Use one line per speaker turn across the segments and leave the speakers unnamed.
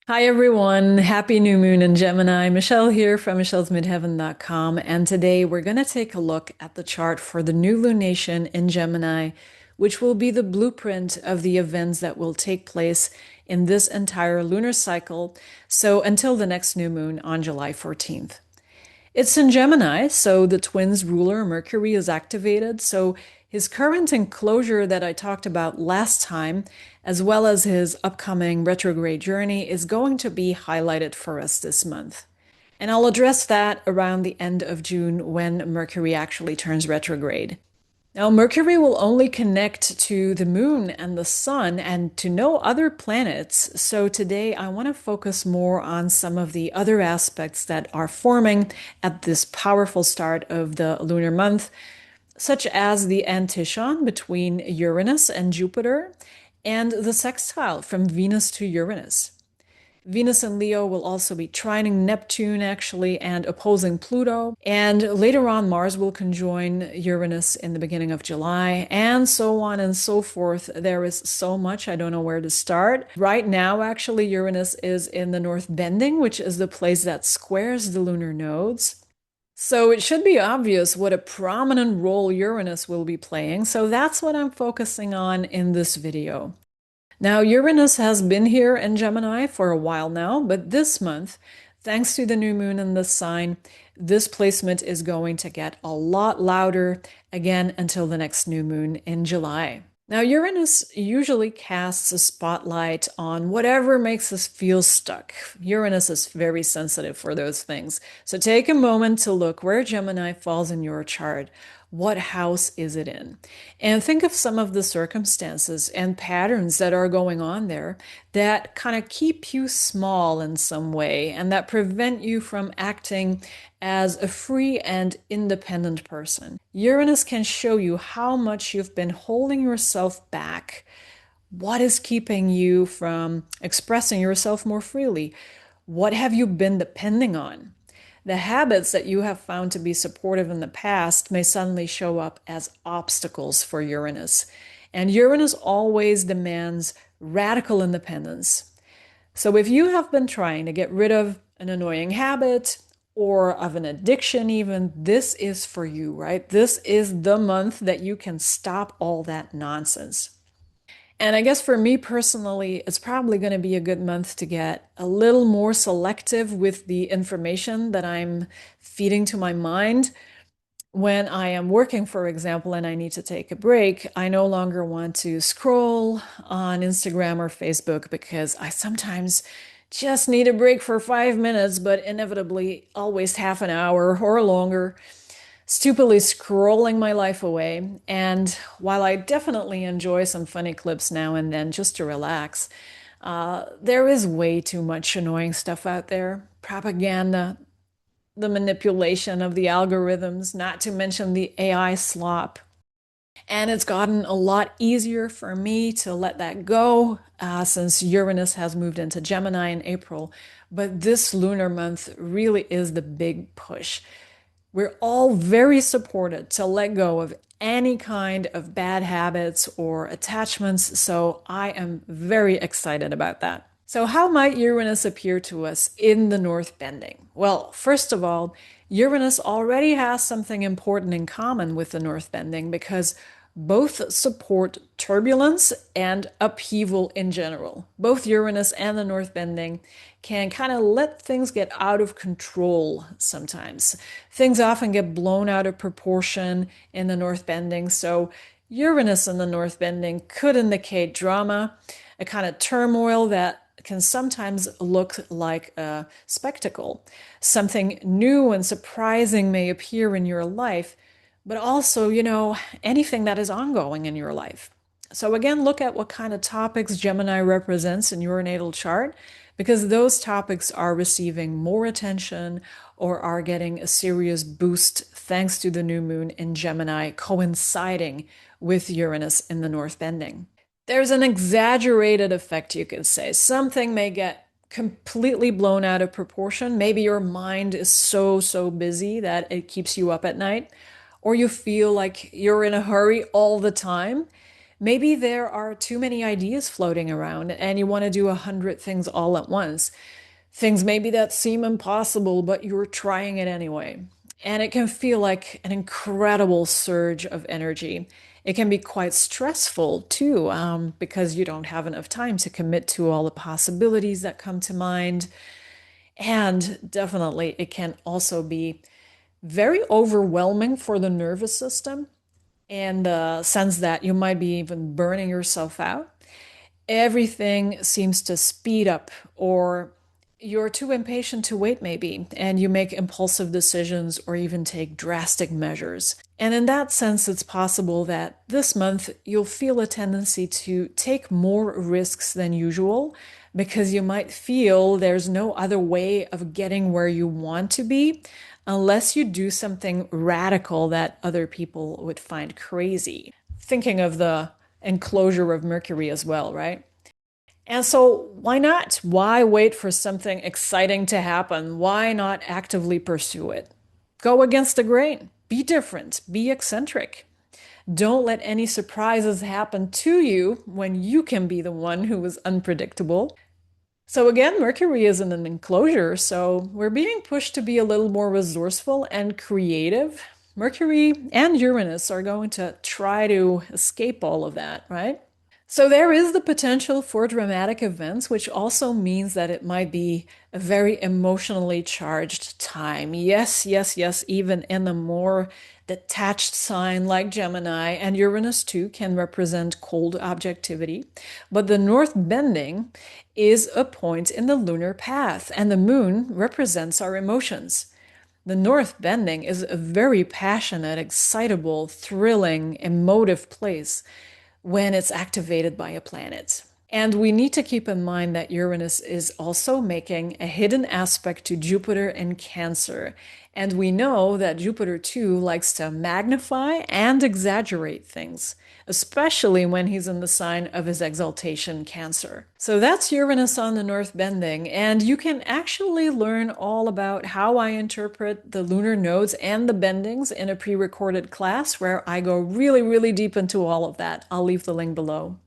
Hi everyone, happy new moon in Gemini. Michelle here from michellesmidheaven.com, and today we're going to take a look at the chart for the new lunation in Gemini, which will be the blueprint of the events that will take place in this entire lunar cycle, so until the next new moon on July 14th. It's in Gemini, so the twins ruler Mercury is activated. So his current enclosure that I talked about last time, as well as his upcoming retrograde journey, is going to be highlighted for us this month. And I'll address that around the end of June when Mercury actually turns retrograde. Now, Mercury will only connect to the moon and the sun and to no other planets. So today I want to focus more on some of the other aspects that are forming at this powerful start of the lunar month, such as the Antiscion between Uranus and Jupiter and the sextile from Venus to Uranus. Venus and Leo will also be trining Neptune, actually, and opposing Pluto. And later on, Mars will conjoin Uranus in the beginning of July, and so on and so forth. There is so much, I don't know where to start. Right now, actually, Uranus is in the North Bending, which is the place that squares the lunar nodes. So it should be obvious what a prominent role Uranus will be playing. So that's what I'm focusing on in this video. Now, Uranus has been here in Gemini for a while now, but this month, thanks to the new moon in this sign, this placement is going to get a lot louder again until the next new moon in July. Now, Uranus usually casts a spotlight on whatever makes us feel stuck. Uranus is very sensitive for those things. So take a moment to look where Gemini falls in your chart. What house is it in? And think of some of the circumstances and patterns that are going on there that kind of keep you small in some way and that prevent you from acting as a free and independent person. Uranus can show you how much you've been holding yourself back. What is keeping you from expressing yourself more freely? What have you been depending on? The habits that you have found to be supportive in the past may suddenly show up as obstacles for Uranus. And Uranus always demands radical independence. So if you have been trying to get rid of an annoying habit or of an addiction, even, this is for you, right? This is the month that you can stop all that nonsense. And I guess for me personally, it's probably going to be a good month to get a little more selective with the information that I'm feeding to my mind. When I am working, for example, and I need to take a break, I no longer want to scroll on Instagram or Facebook because I sometimes just need a break for 5 minutes, but inevitably always half an hour or longer, stupidly scrolling my life away. And while I definitely enjoy some funny clips now and then just to relax, there is way too much annoying stuff out there. Propaganda, the manipulation of the algorithms, not to mention the AI slop. And it's gotten a lot easier for me to let that go since Uranus has moved into Gemini in April. But this lunar month really is the big push. We're all very supported to let go of any kind of bad habits or attachments, so I am very excited about that. So, how might Uranus appear to us in the North Bending? Well, first of all, Uranus already has something important in common with the North Bending because both support turbulence and upheaval in general. Both Uranus and the North Bending can kind of let things get out of control sometimes. Things often get blown out of proportion in the North Bending, so Uranus in the North Bending could indicate drama, a kind of turmoil that can sometimes look like a spectacle. Something new and surprising may appear in your life, but also, anything that is ongoing in your life. So again, look at what kind of topics Gemini represents in your natal chart, because those topics are receiving more attention or are getting a serious boost thanks to the new moon in Gemini coinciding with Uranus in the North Bending. There's an exaggerated effect, you could say. Something may get completely blown out of proportion. Maybe your mind is so busy that it keeps you up at night, or you feel like you're in a hurry all the time. Maybe there are too many ideas floating around and you want to do 100 things all at once. Things maybe that seem impossible, but you're trying it anyway. And it can feel like an incredible surge of energy. It can be quite stressful too, because you don't have enough time to commit to all the possibilities that come to mind. And definitely, it can also be very overwhelming for the nervous system in the sense that you might be even burning yourself out. Everything seems to speed up, or you're too impatient to wait, maybe, and you make impulsive decisions or even take drastic measures. And in that sense, it's possible that this month you'll feel a tendency to take more risks than usual because you might feel there's no other way of getting where you want to be unless you do something radical that other people would find crazy. Thinking of the enclosure of Mercury as well, right? And so, why not? Why wait for something exciting to happen? Why not actively pursue it? Go against the grain. Be different. Be eccentric. Don't let any surprises happen to you when you can be the one who is unpredictable. So, again, Mercury is in an enclosure, so we're being pushed to be a little more resourceful and creative. Mercury and Uranus are going to try to escape all of that, right? So there is the potential for dramatic events, which also means that it might be a very emotionally charged time. Yes, yes, yes, even in a more detached sign like Gemini, and Uranus too can represent cold objectivity. But the North bending is a point in the lunar path, and the moon represents our emotions. The North Bending is a very passionate, excitable, thrilling, emotive place when it's activated by a planet. And we need to keep in mind that Uranus is also making a hidden aspect to Jupiter in Cancer. And we know that Jupiter too likes to magnify and exaggerate things, especially when he's in the sign of his exaltation, Cancer. So that's Uranus on the North Bending. And you can actually learn all about how I interpret the lunar nodes and the bendings in a pre-recorded class where I go really, really deep into all of that. I'll leave the link below.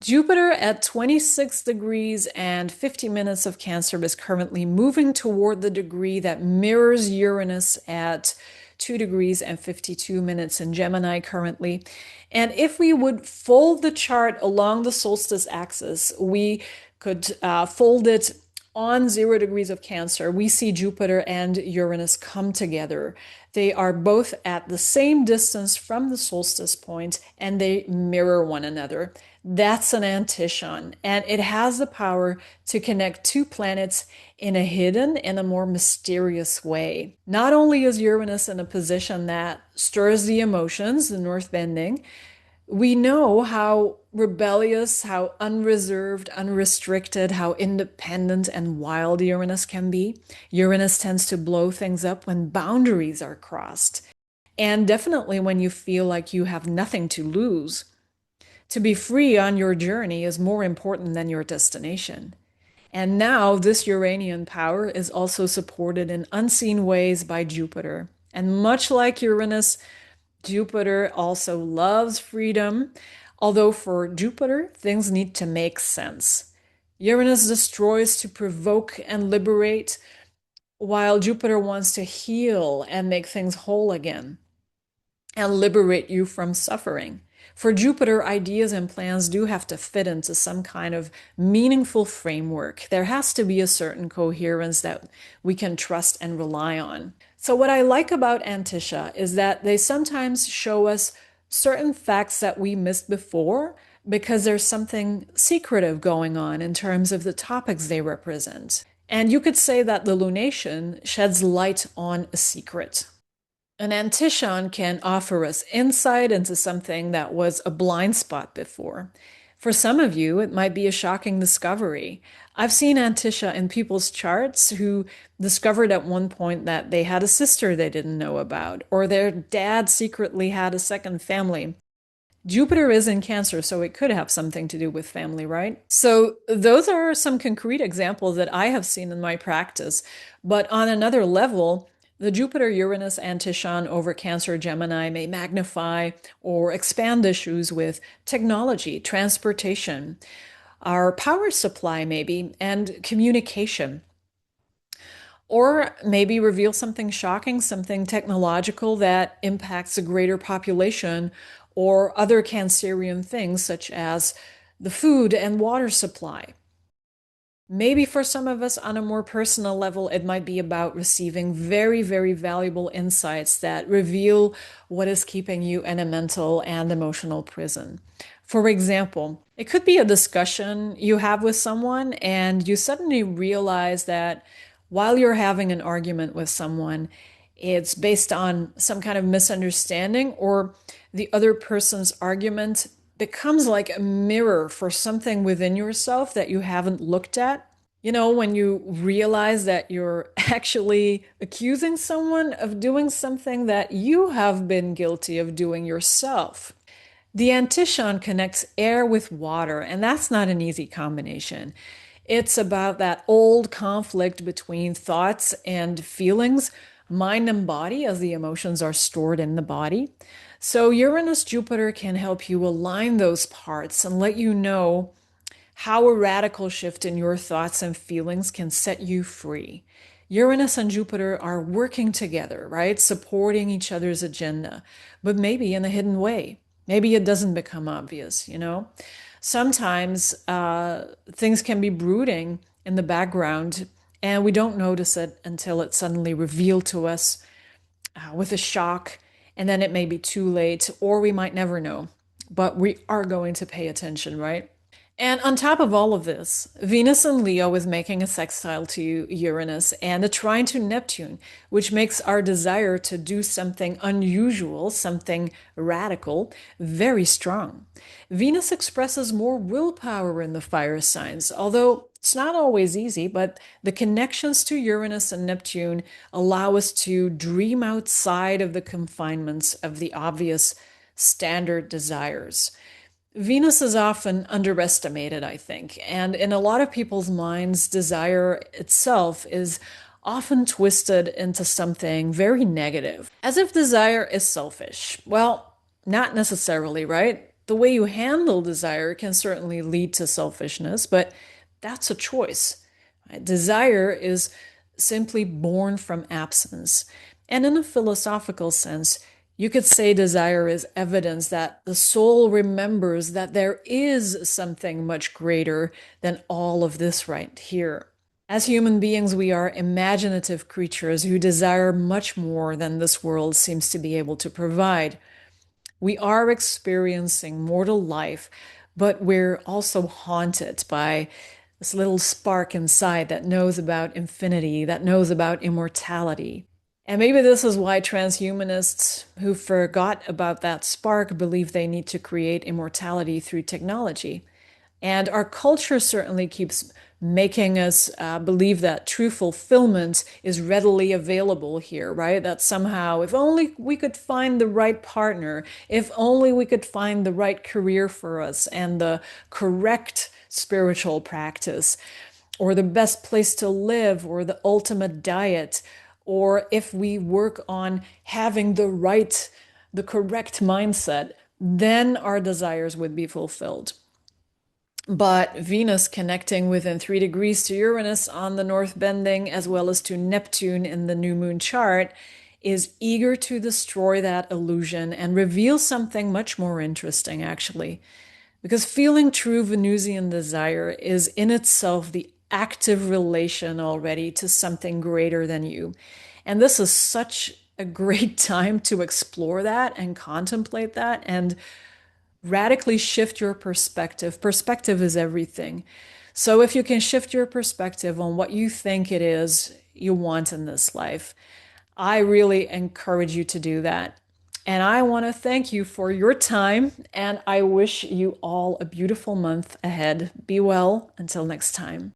Jupiter at 26 degrees and 50 minutes of Cancer is currently moving toward the degree that mirrors Uranus at 2 degrees and 52 minutes in Gemini currently. And if we would fold the chart along the solstice axis, we could fold it on 0 degrees of Cancer. We see Jupiter and Uranus come together. They are both at the same distance from the solstice point and they mirror one another. That's an Antiscion, and it has the power to connect two planets in a hidden and a more mysterious way. Not only is Uranus in a position that stirs the emotions, the North Bending, we know how rebellious, how unreserved, unrestricted, how independent and wild Uranus can be. Uranus tends to blow things up when boundaries are crossed, and definitely when you feel like you have nothing to lose. To be free on your journey is more important than your destination. And now this Uranian power is also supported in unseen ways by Jupiter. And much like Uranus, Jupiter also loves freedom, although for Jupiter, things need to make sense. Uranus destroys to provoke and liberate, while Jupiter wants to heal and make things whole again and liberate you from suffering. For Jupiter, ideas and plans do have to fit into some kind of meaningful framework. There has to be a certain coherence that we can trust and rely on. So what I like about Antiscia is that they sometimes show us certain facts that we missed before because there's something secretive going on in terms of the topics they represent. And you could say that the lunation sheds light on a secret. An Antiscion can offer us insight into something that was a blind spot before. For some of you, it might be a shocking discovery. I've seen Antiscia in people's charts who discovered at one point that they had a sister they didn't know about, or their dad secretly had a second family. Jupiter is in Cancer, so it could have something to do with family, right? So those are some concrete examples that I have seen in my practice. But on another level, The Jupiter-Uranus Antiscion over Cancer Gemini may magnify or expand issues with technology, transportation, our power supply, maybe, and communication. Or maybe reveal something shocking, something technological that impacts a greater population, or other Cancerian things such as the food and water supply. Maybe for some of us on a more personal level, it might be about receiving very, very valuable insights that reveal what is keeping you in a mental and emotional prison. For example, it could be a discussion you have with someone, and you suddenly realize that while you're having an argument with someone, it's based on some kind of misunderstanding, or the other person's argument becomes like a mirror for something within yourself that you haven't looked at. You know, when you realize that you're actually accusing someone of doing something that you have been guilty of doing yourself. The Antiscion connects air with water, and that's not an easy combination. It's about that old conflict between thoughts and feelings, mind and body, as the emotions are stored in the body. So, Uranus Jupiter can help you align those parts and let you know how a radical shift in your thoughts and feelings can set you free. Uranus and Jupiter are working together, right? Supporting each other's agenda, but maybe in a hidden way. Maybe it doesn't become obvious, you know? Sometimes things can be brooding in the background and we don't notice it until it's suddenly revealed to us with a shock, and then it may be too late, or we might never know. But we are going to pay attention, right? And on top of all of this, Venus in Leo is making a sextile to Uranus and a trine to Neptune, which makes our desire to do something unusual, something radical, very strong. Venus expresses more willpower in the fire signs, although it's not always easy, but the connections to Uranus and Neptune allow us to dream outside of the confinements of the obvious standard desires. Venus is often underestimated, I think, and in a lot of people's minds, desire itself is often twisted into something very negative, as if desire is selfish. Well, not necessarily, right? The way you handle desire can certainly lead to selfishness, but that's a choice. Desire is simply born from absence. And in a philosophical sense, you could say desire is evidence that the soul remembers that there is something much greater than all of this right here. As human beings, we are imaginative creatures who desire much more than this world seems to be able to provide. We are experiencing mortal life, but we're also haunted by this little spark inside that knows about infinity, that knows about immortality. And maybe this is why transhumanists who forgot about that spark believe they need to create immortality through technology. And our culture certainly keeps making us believe that true fulfillment is readily available here, right? That somehow, if only we could find the right partner, if only we could find the right career for us and the correct spiritual practice, or the best place to live, or the ultimate diet, or if we work on having the correct mindset, then our desires would be fulfilled. But Venus connecting within 3 degrees to Uranus on the north bending, as well as to Neptune in the new moon chart, is eager to destroy that illusion and reveal something much more interesting, actually. Because feeling true Venusian desire is in itself the active relation already to something greater than you. And this is such a great time to explore that and contemplate that and radically shift your perspective. Perspective is everything. So if you can shift your perspective on what you think it is you want in this life, I really encourage you to do that. And I want to thank you for your time, and I wish you all a beautiful month ahead. Be well until next time.